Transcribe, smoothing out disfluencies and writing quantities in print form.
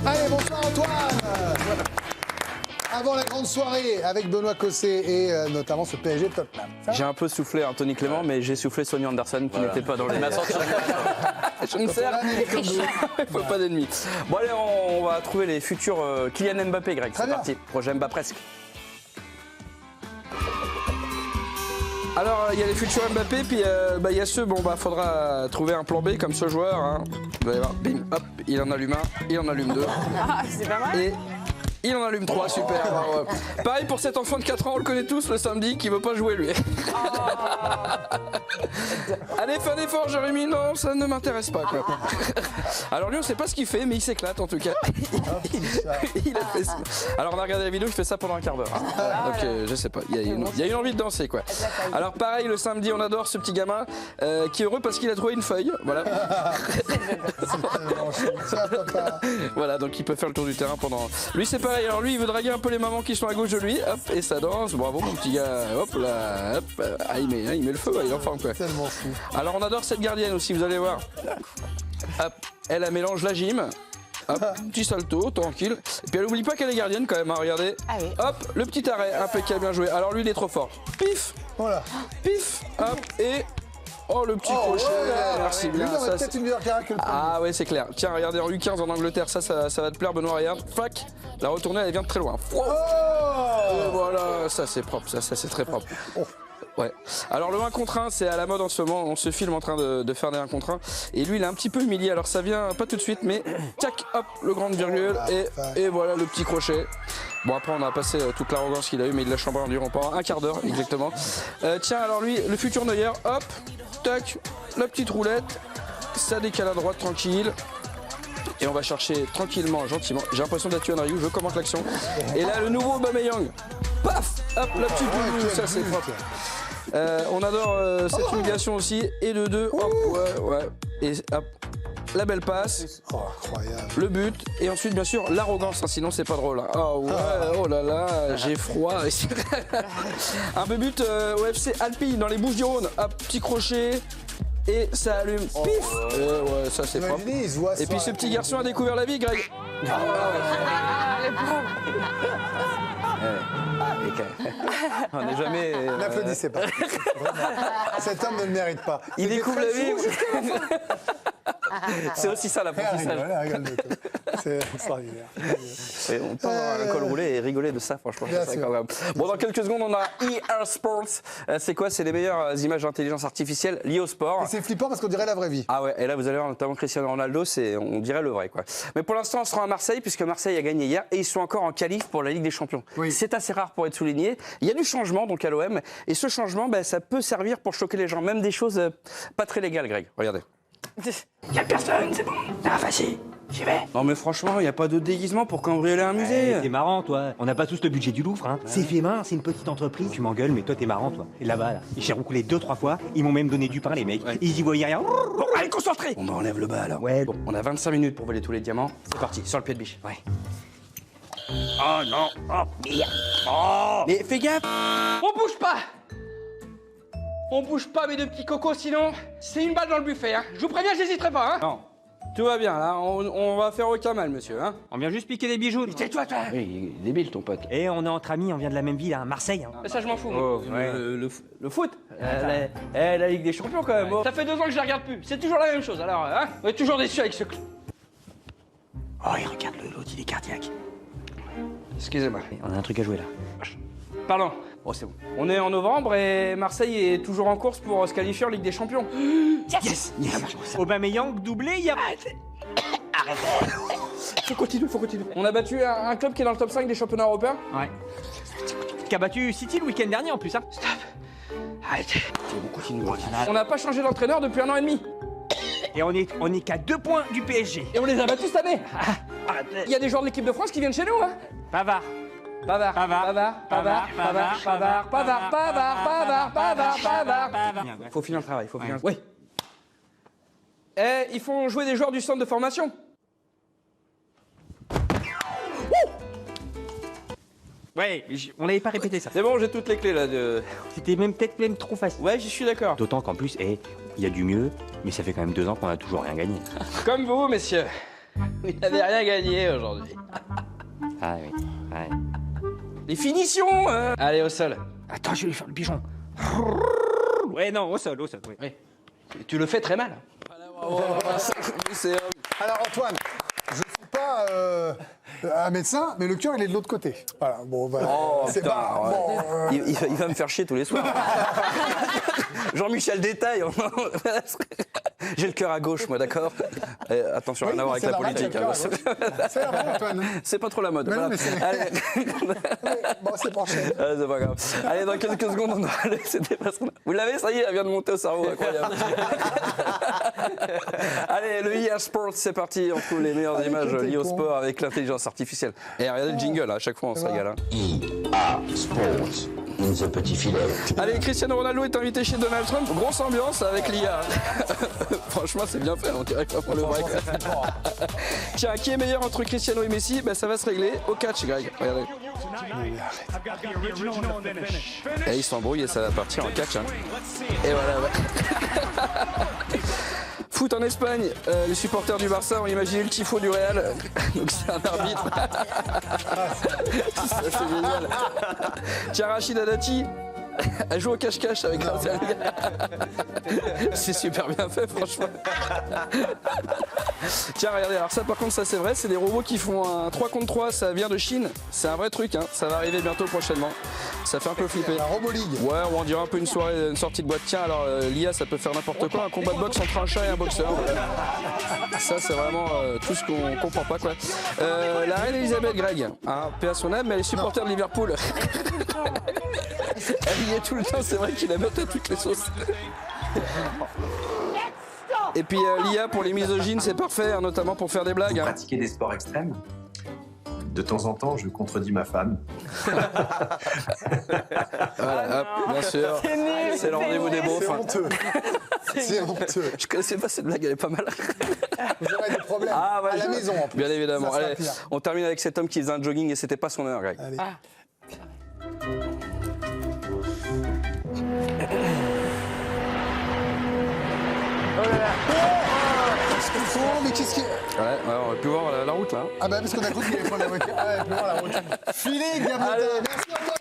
Allez, bonsoir Antoine. Avant la grande soirée avec Benoît Cossé et notamment ce PSG Tottenham. J'ai un peu soufflé Anthony Clément, mais j'ai soufflé Sonny Anderson qui n'était pas dans les matchs. Je me sers, il faut pas d'ennemis. Bon allez, on va trouver les futurs Kylian Mbappé, Greg. C'est parti, projet Mbappé presque. Alors, il y a les futurs Mbappé, puis il y a ceux, faudra trouver un plan B comme ce joueur. Hein. Vous allez voir, bim, hop, il en allume un, il en allume deux. Ah, c'est pas mal. Et il en allume 3, super. Alors, pareil pour cet enfant de 4 ans, on le connaît tous le samedi, qui veut pas jouer lui. Allez, fais un effort, Jérémy, non, ça ne m'intéresse pas. Quoi. Alors lui, on sait pas ce qu'il fait, mais il s'éclate en tout cas. Il a fait ça. Alors on a regardé la vidéo, il fait ça pendant un quart d'heure. Hein. Donc je sais pas, il y a une envie de danser quoi. Alors pareil, le samedi, on adore ce petit gamin qui est heureux parce qu'il a trouvé une feuille. Voilà. Voilà, donc il peut faire le tour du terrain pendant... Lui, c'est pareil, alors lui, il veut draguer un peu les mamans qui sont à gauche de lui. Hop, et ça danse. Bravo, mon petit gars. Hop là, hop. Ah, il met le feu, il est en forme quoi. Tellement fou. Alors on adore cette gardienne aussi, vous allez voir. Hop, elle mélange la gym. Hop, petit salto, tranquille. Et puis elle oublie pas qu'elle est gardienne quand même, hein, regardez. Ah oui. Hop, le petit arrêt, impeccable, bien joué. Alors lui, il est trop fort. Pif, voilà. Pif, hop, et... Oh, le petit crochet, merci bien. Lui, on a peut-être une meilleure carrière que le premier. Ah ouais, c'est clair. Tiens, regardez, en U15 en Angleterre, ça va te plaire, Benoît, regarde. Flac, la retournée, elle vient de très loin. Et voilà, ça c'est propre, ça c'est très propre. Ouais. Alors le 1 contre 1, c'est à la mode en ce moment, on se filme en train de faire des 1 contre 1. Et lui, il est un petit peu humilié, alors ça vient pas tout de suite, mais tac, hop, le grand virgule, et voilà le petit crochet. Bon, après, on a passé toute l'arrogance qu'il a eu, mais il l'a chambré environ pendant un quart d'heure, exactement. Tiens, alors lui, le futur Neuer, hop, tac, la petite roulette, ça décale à droite, tranquille. Et on va chercher tranquillement, gentiment. J'ai l'impression d'être Yohan Ryu, je commence l'action. Et là, le nouveau Aubameyang, paf, hop, la petite boule, ça c'est propre. On adore cette humiliation aussi. Et de deux, hop, ouais. Et hop, la belle passe. Oh, incroyable. Le but. Et ensuite, bien sûr, l'arrogance, hein, sinon c'est pas drôle. Hein. Oh ouais, oh là là, j'ai froid. Un peu but au FC Alpine dans les Bouches-du-Rhône. Hop, petit crochet. Et ça allume. Pif. Ouais, ça c'est propre. Et puis ce petit garçon a découvert la vie, Greg. On n'est jamais... N'applaudissez pas. Cet homme ne le mérite pas. Il découvre la vie. C'est aussi ça l'apprentissage. C'est extraordinaire. On peut avoir un col roulé et rigoler de ça, franchement. Bon, dans quelques secondes, on a EA Sports. C'est quoi? C'est les meilleures images d'intelligence artificielle liées au sport. Et c'est flippant parce qu'on dirait la vraie vie. Ah ouais, et là vous allez voir notamment Cristiano Ronaldo, on dirait le vrai quoi. Mais pour l'instant on se rend à Marseille puisque Marseille a gagné hier et ils sont encore en qualif pour la Ligue des Champions. Oui. C'est assez rare pour être souligné. Il y a du changement donc à l'OM et ce changement ça peut servir pour choquer les gens, même des choses pas très légales Greg. Regardez. Y a personne, c'est bon. Ah vas-y, j'y vais. Non mais franchement, il n'y a pas de déguisement pour cambrioler un musée. T'es marrant toi, on n'a pas tous le budget du Louvre hein. C'est fait main, c'est une petite entreprise. Tu m'engueules mais toi t'es marrant toi. Et là-bas là, j'ai roucoulé 2-3 fois, ils m'ont même donné du pain les mecs. Ouais. Ils y voyaient rien. Bon, allez concentré. On enlève le bas alors. Ouais. Bon, on a 25 minutes pour voler tous les diamants. C'est parti, sur le pied de biche. Ouais. Oh non, oh merde. Oh. Mais fais gaffe. On bouge pas. On bouge pas mes deux petits cocos, sinon c'est une balle dans le buffet. Hein. Je vous préviens, j'hésiterai pas. Hein. Non, tout va bien là, on va faire aucun mal, monsieur. Hein. On vient juste piquer des bijoux. Tais-toi, toi. Oui, il est débile ton pote. Et on est entre amis, on vient de la même ville, hein, Marseille. Hein. Ça je m'en fous. Oh, ouais. Le foot, la Ligue des Champions quand même. Ouais. Ça fait 2 ans que je la regarde plus. C'est toujours la même chose. Alors, hein, on est toujours déçus avec ce club. Oh, et regarde l'autre, il est cardiaque. Excusez-moi. On a un truc à jouer là. Pardon. Oh, c'est bon. On est en novembre et Marseille est toujours en course pour se qualifier en Ligue des Champions. Yes. Aubameyang doublé, il y a... Arrête. Faut continuer. On a battu un club qui est dans le top 5 des championnats européens. Ouais. Qui a battu City le week-end dernier en plus, hein. Stop. Arrête. On n'a pas changé d'entraîneur depuis 1 an et demi. Et on est qu'à 2 points du PSG. Et on les a battus cette année. Arrête. Il y a des joueurs de l'équipe de France qui viennent chez nous, hein. Pavard. Faut finir le travail, Oui. Eh, ils font jouer des joueurs du centre de formation. Ouais, on l'avait pas répété ça. C'est bon, j'ai toutes les clés là de... C'était peut-être même trop facile. Ouais, j'y suis d'accord. D'autant qu'en plus, il y a du mieux, mais ça fait quand même 2 ans qu'on a toujours rien gagné. Comme vous, messieurs. Il n'avait rien gagné aujourd'hui. Ah oui, ouais. Les finitions Allez, au sol. Attends, je vais lui faire le pigeon. Ouais, non, au sol, ouais. Oui. Tu le fais très mal. Alors Antoine, je ne suis pas un médecin, mais le cœur il est de l'autre côté. Voilà, bon, voilà. Oh, C'est putain, pas- ouais. bon, Il va me faire chier tous les soirs. Jean-Michel Détail. J'ai le cœur à gauche, moi, d'accord. Attention, Oui, rien à voir avec c'est la normal, politique. t'as le hein. cœur à gauche. C'est normal, Antoine. C'est pas trop la mode. Mais non, voilà. mais c'est- Allez. Bon, c'est prochain. Ah, c'est pas grave. Allez, dans quelques secondes, on aura c'était pas ça. Vous l'avez, ça y est, elle vient de monter au cerveau, incroyable. Allez, le IA Sports, c'est parti. On trouve les meilleures images liées au sport avec l'intelligence artificielle. Et regardez le jingle, à chaque fois, on se régale. Hein. IA Sports, in the petit filet. Allez, Cristiano Ronaldo est invité chez Donald Trump. Grosse ambiance avec l'IA. Franchement, c'est bien fait, on dirait que pour le break. Tiens, qui est meilleur entre Cristiano et Messi? Ben, ça va se régler au catch, Greg. Regardez. Et ils s'embrouillent et ça va partir en catch. Hein. Et voilà, ouais. Foot en Espagne, les supporters du Barça ont imaginé le tifo du Real. Donc c'est un arbitre. Ça, c'est génial. Tiens, Rachida Dati, elle joue au cache-cache avec un C'est super bien fait, franchement. Tiens, regardez, alors ça par contre, ça c'est vrai, c'est des robots qui font un 3 contre 3, ça vient de Chine. C'est un vrai truc, hein. Ça va arriver bientôt prochainement. Ça fait un peu flipper. La Robo League. Ouais, on dirait un peu une soirée, une sortie de boîte. Tiens, alors l'IA, ça peut faire n'importe quoi. Un combat de boxe entre un chat et un boxeur. Ça, c'est vraiment tout ce qu'on comprend pas, quoi. La reine Elisabeth, Greg, hein, paix à son âme, mais elle est supporter de Liverpool. Elle y est tout le temps, c'est vrai qu'il la met à toutes les sauces. Et puis l'IA pour les misogynes, c'est parfait, hein, notamment pour faire des blagues. Hein. Pratiquer des sports extrêmes. De temps en temps, je contredis ma femme. Voilà, hop, bien sûr. C'est le rendez-vous des beaufs. C'est hein. honteux. C'est honteux. Je connaissais pas cette blague, elle est pas mal. Vous aurez des problèmes Ah, ouais, à la maison en plus. Bien évidemment. Ça sera Allez, pire. on termine avec cet homme qui faisait un jogging et c'était pas son heure, Greg. Allez. Oh, mais qu'est-ce qui... Ouais, on aurait pu voir la route là. Ah bah parce qu'on a cru qu'il allait prendre la voiture. Ah, ouais, voir la route. Filez, Gabriel. Allez. Merci Antoine.